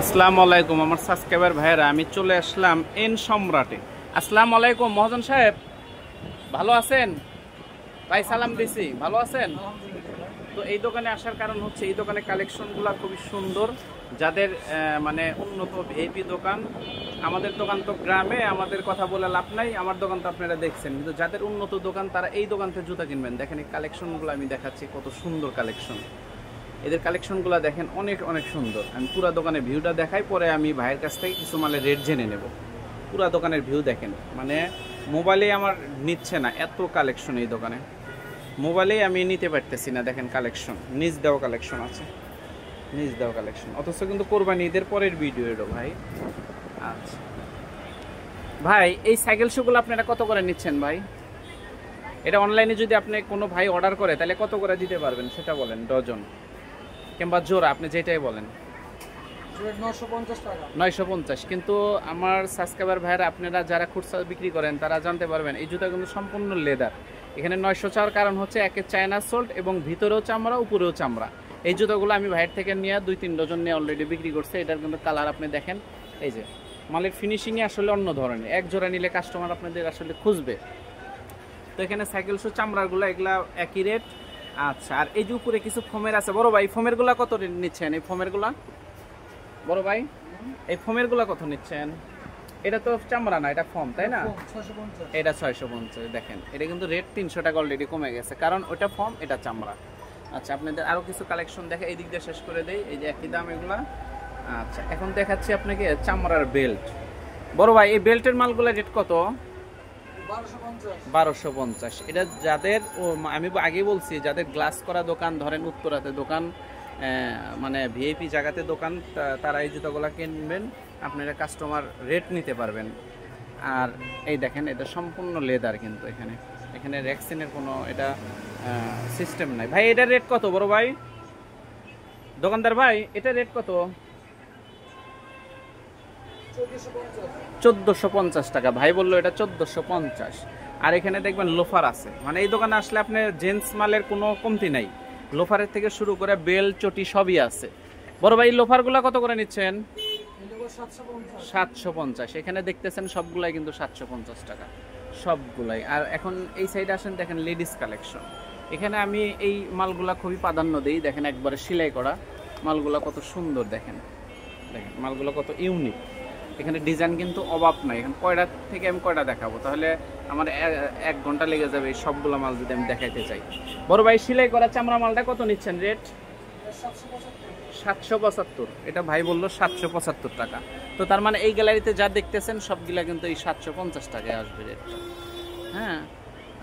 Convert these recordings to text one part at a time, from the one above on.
আসসালামু আলাইকুম আমার সাবস্ক্রাইবার ভাইরা, আমি চলে আসলাম এন সম্রাটে। আসসালামু আলাইকুম মহাজন সাহেব, ভালো আছেন? ভাই সালাম দিছি, ভালো আছেন? তো এই দোকানে আসার কারণ হচ্ছে এই দোকানে কালেকশনগুলো খুবই সুন্দর। যাদের মানে উন্নত ভিআইপি দোকান, আমাদের দোকান তো গ্রামে, আমাদের কথা বলে লাভ নাই, আমার দোকান তো আপনারা দেখছেন, কিন্তু যাদের উন্নত দোকান তারা এই দোকান থেকে জুতা কিনবেন। দেখেন এই কালেকশনগুলো আমি দেখাচ্ছি, কত সুন্দর কালেকশন। এদের কালেকশনগুলো দেখেন অনেক অনেক সুন্দর। আমি পুরো দোকানের ভিউটা দেখাই, পরে আমি ভাইয়ের কাছ থেকে কিছু মালের রেট জেনে নেব। পুরো দোকানের ভিউ দেখেন, মানে মোবাইলে আমার নিচ্ছে না, এত কালেকশন এই দোকানে। মোবাইলেই আমি নিতে পারতেছি না। দেখেন কালেকশন, নিজ দেওয়া কালেকশন আছে, নিজ দেওয়া কালেকশন, অথচ কিন্তু কোরবানি ঈদের পরের ভিডিও এলো ভাই। আচ্ছা ভাই, এই সাইকেল শুগুলো আপনারা কত করে নিচ্ছেন ভাই? এটা অনলাইনে যদি আপনি কোনো ভাই অর্ডার করে তাহলে কত করে দিতে পারবেন সেটা বলেন, ডজন কিংবা জোড়া, আপনি যেটাই বলেন। 950। কিন্তু আমার সাবস্ক্রাইবার ভাইরা, আপনারা যারা খুচরা বিক্রি করেন তারা জানতে পারবেন এই জুতা কিন্তু সম্পূর্ণ লেদার। এখানে 900 চাওয়ার কারণ হচ্ছে একে চায়না সোল্ড এবং ভিতরেও চামড়া উপরেও চামড়া। এই জুতাগুলো আমি ভাইয়ের থেকে নিয়ে 2-3 ডজন নিয়ে অলরেডি বিক্রি করছে। এটার কিন্তু কালার আপনি দেখেন, এই যে মালের ফিনিশিংই আসলে অন্য ধরনের। এক জোড়া নিলে কাস্টমার আপনাদের আসলে খুঁজবে। তো এখানে সাইকেল শু চামড়াগুলো এগুলা একই রেট। আচ্ছা, আর এই যে উপরে কিছু ফোমের আছে বড় ভাই, ফোমের গুলা কত নিচ্ছেন? এই ফোমের গুলা বড় ভাই, এই ফোমের গুলা কত নিচ্ছেন? এটা তো চামড়া না, এটা ফোম, তাই না? এটা 650। দেখেন এটা কিন্তু রেট 300 টাকা অলরেডি কমে গেছে, কারণ ওটা ফোম, এটা চামড়া। আচ্ছা, আপনাদের আরো কিছু কালেকশন দেখে এই দিক দিয়ে শেষ করে দেই। এই যে একই দাম এগুলা। আচ্ছা, এখন দেখাচ্ছি আপনাকে চামড়ার বেল্ট। বড় ভাই, এই বেল্টের মালগুলা রেট কত? 1250। এটা যাদের, আমি আগে বলছি, যাদের গ্লাস করা দোকান, ধরেন উত্তরাতে দোকান, মানে ভিআইপি জায়গাতে দোকান, তারা এই জুতাগুলো কিনবেন, আপনারা কাস্টমার রেট নিতে পারবেন। আর এই দেখেন, এটা সম্পূর্ণ লেদার, কিন্তু এখানে এখানে র্যাক্সিনের কোনো এটা সিস্টেম নাই। ভাই এটার রেট কত বড় ভাই? দোকানদার ভাই, এটার রেট কত? 1450 টাকা। ভাই বললো এটা 1450। আর এখানে দেখবেন লোফার আছে, মানে এই দোকানে আসলে আপনার জেন্টস মালের কোনো কমতি নাই। লোফারের থেকে শুরু করে বেল চটি সবই আছে। বড় ভাই, লোফারগুলা কত করে নিচ্ছেন? 750। এখানে দেখতেছেন সবগুলাই কিন্তু 750 টাকা, সবগুলাই। আর এখন এই সাইডে আসেন, দেখেন লেডিস কালেকশন। এখানে আমি এই মালগুলা খুবই প্রাধান্য দিই। দেখেন একবারে সেলাই করা মালগুলা কত সুন্দর, দেখেন দেখেন মালগুলো কত ইউনিক। এখানে ডিজাইন কিন্তু অভাব নাই। এখন কয়টা থেকে আমি কয়টা দেখাবো, তাহলে আমার 1 ঘন্টা লেগে যাবে এই সবগুলো মাল যদি আমি দেখাইতে চাই। বড় ভাই, সেলাই করা চামড়া মালটা কত নিচ্ছেন রেট? 775। এটা ভাই বললো 775 টাকা। তো তার মানে এই গ্যালারিতে যা দেখতেছেন সবগুলা কিন্তু এই 750 টাকায় আসবে রেটটা। হ্যাঁ,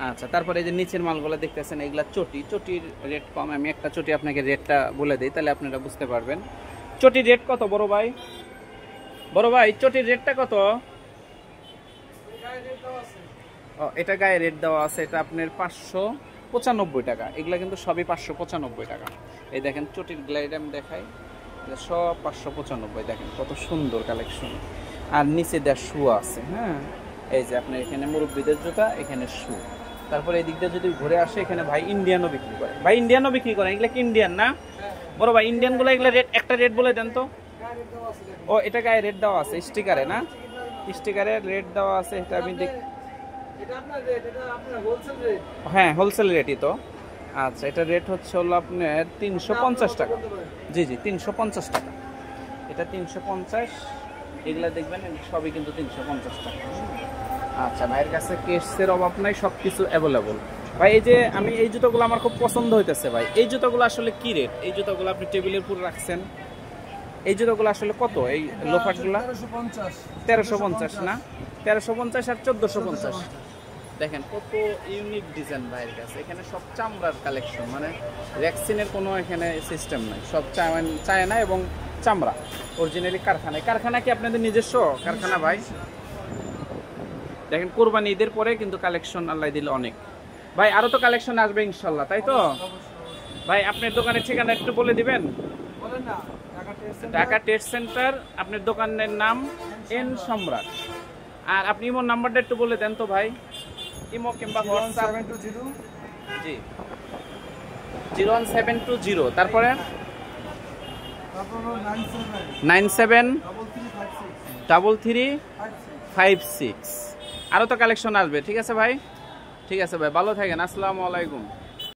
আচ্ছা। তারপরে এই যে নিচের মালগুলো দেখতেছেন, এগুলা চটি, চটির রেট কম। আমি একটা চটি আপনাকে রেটটা বলে দিই, তাহলে আপনারা বুঝতে পারবেন। চটির রেট কত বড় ভাই? বড় ভাই, চটির রেটটা কত? এটা গায়ে রেট দেওয়া আছে, এটা আপনার 595 টাকা। এগুলা কিন্তু সবই 595 টাকা। এই দেখেন চটির গ্লাইড আমি দেখাই, সব 595। দেখেন কত সুন্দর কালেকশন। আর নিচে দেওয়া শু আছে। হ্যাঁ, এই যে আপনার এখানে মুরব্বীদের জুতা, এখানে শু। তারপরে এই দিকটা যদি ঘুরে আসে, এখানে ভাই ইন্ডিয়ানও বিক্রি করে। ভাই ইন্ডিয়ানও বিক্রি করে, এগুলা কি ইন্ডিয়ান না? বড় ভাই, ইন্ডিয়ান গুলো এগুলা রেট, একটা রেট বলে দেন তো। ও, এটা গায়ে রেট দেওয়া আছে স্টিকারে, না? স্টিকারে রেট দেওয়া আছে, এটা আমি দেখ। হ্যাঁ, হোলসেল রেটই তো। আচ্ছা, এটা রেট হচ্ছে হলো আপনার 350 টাকা। জি জি, 350 টাকা। এটা 350। এগুলা দেখবেন সবই কিন্তু 350 টাকা। আচ্ছা, ভাইয়ের কাছে কেসের অভাব নাই, সব কিছু অ্যাভেলেবল। ভাই এই যে আমি এই জুতোগুলো আমার খুব পছন্দ হইতেছে ভাই। এই জুতোগুলো আসলে কি রেট? এই জুতোগুলো আপনি টেবিলের উপর রাখছেন, এই জুতোগুলো আসলে কত? এই লোফারগুলো 1350 না? 1350 আর 1450। দেখেন কত ইউনিক ডিজাইন ভাইয়ের কাছে। এখানে সব চামড়ার কালেকশন, মানে ভ্যাকসিনের কোনো এখানে সিস্টেম নাই, সব চায়না এবং চামড়া অরিজিনালি কারখানায়। কারখানা কি আপনাদের নিজস্ব কারখানা ভাই? দেখেন কোরবানি ঈদের পরে কিন্তু কালেকশন আল্লাহ দিলে অনেক। ভাই আরো তো কালেকশন আসবে ইনশাল্লাহ, তাই তো? ভাই আপনার দোকানের ঠিকানা একটু বলে দিবেন। ঢাকা ট্রেড সেন্টার, আপনার দোকানের নাম এন সম্রাট। আর আপনি ইমোর নাম্বারটা একটু বলে দেন তো ভাই, ইমো কিংবা হোয়াটসঅ্যাপ। জি, 01720। তারপরে 973356 আরও তো কালেকশন আসবে। ঠিক আছে ভাই, ঠিক আছে ভাই, ভালো থাকেন। আসসালামু আলাইকুম।